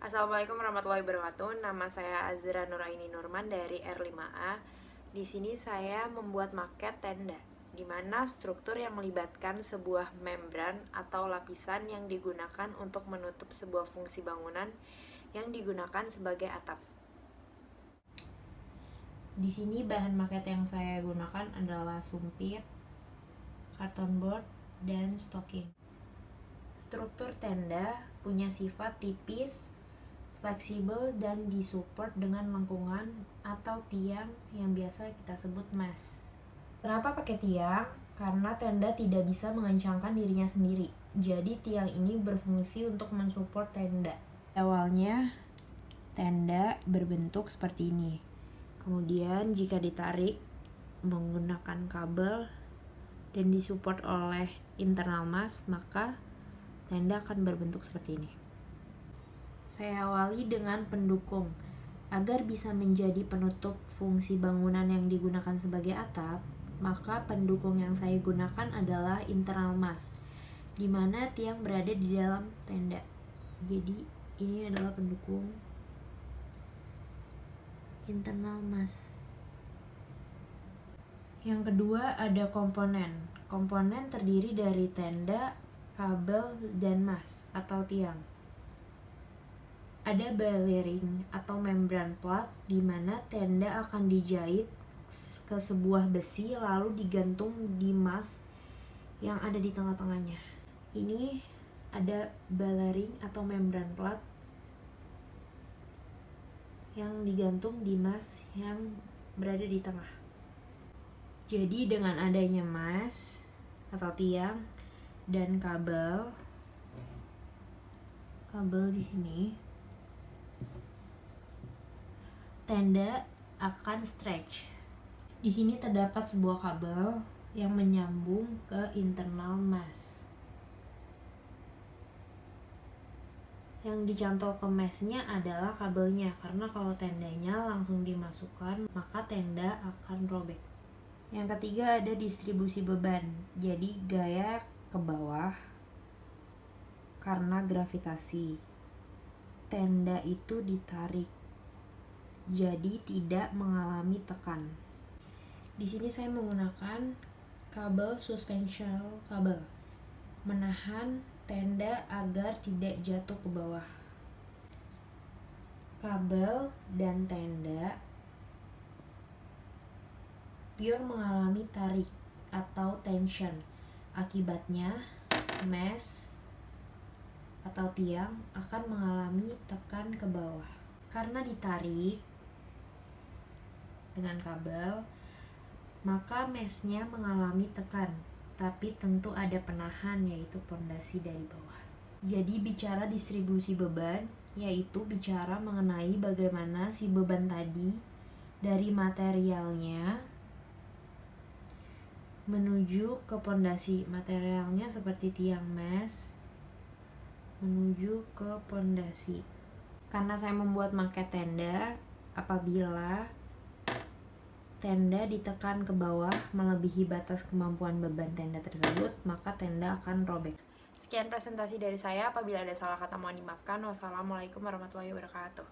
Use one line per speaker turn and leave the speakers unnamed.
Assalamualaikum warahmatullahi wabarakatuh. Nama saya Azra Nuraini Nurman dari R5A. Di sini saya membuat maket tenda, di mana struktur yang melibatkan sebuah membran atau lapisan yang digunakan untuk menutup sebuah fungsi bangunan yang digunakan sebagai atap. Di sini bahan maket yang saya gunakan adalah sumpit, karton board, dan stocking. Struktur tenda punya sifat tipis, fleksibel, dan disupport dengan lengkungan atau tiang yang biasa kita sebut mesh. Kenapa pakai tiang? Karena tenda tidak bisa mengencangkan dirinya sendiri. Jadi tiang ini berfungsi untuk mensupport tenda. Awalnya tenda berbentuk seperti ini. Kemudian jika ditarik menggunakan kabel dan disupport oleh internal mass, maka tenda akan berbentuk seperti ini. Saya awali dengan pendukung. Agar bisa menjadi penutup fungsi bangunan yang digunakan sebagai atap, maka pendukung yang saya gunakan adalah internal mass, di mana tiang berada di dalam tenda. Jadi ini adalah pendukung internal mass. Yang kedua ada komponen. Komponen terdiri dari tenda, kabel, dan mass atau tiang. Ada bearing atau membran plat di mana tenda akan dijahit ke sebuah besi lalu digantung di mass yang ada di tengah-tengahnya. Ini ada bearing atau membran plat yang digantung di mass yang berada di tengah. Jadi dengan adanya mass atau tiang dan kabel di sini, tenda akan stretch. Di sini terdapat sebuah kabel yang menyambung ke internal mass. Yang dicantol ke meshnya adalah kabelnya, karena kalau tendanya langsung dimasukkan maka tenda akan robek. Yang ketiga ada distribusi beban. Jadi gaya ke bawah karena gravitasi. Tenda itu ditarik, jadi tidak mengalami tekan. Di sini saya menggunakan kabel suspension kabel, menahan tenda agar tidak jatuh ke bawah. Kabel dan tenda pure mengalami tarik atau tension. Akibatnya mesh atau tiang akan mengalami tekan ke bawah. Karena ditarik dengan kabel, maka meshnya mengalami tekan, tapi tentu ada penahan, yaitu pondasi dari bawah. Jadi bicara distribusi beban, yaitu bicara mengenai bagaimana si beban tadi dari materialnya menuju ke pondasi. Materialnya seperti tiang mesh menuju ke pondasi. Karena saya membuat maket tenda, apabila tenda ditekan ke bawah melebihi batas kemampuan beban tenda tersebut, maka tenda akan robek. Sekian presentasi dari saya. Apabila ada salah kata mohon dimaafkan. Wassalamualaikum warahmatullahi wabarakatuh.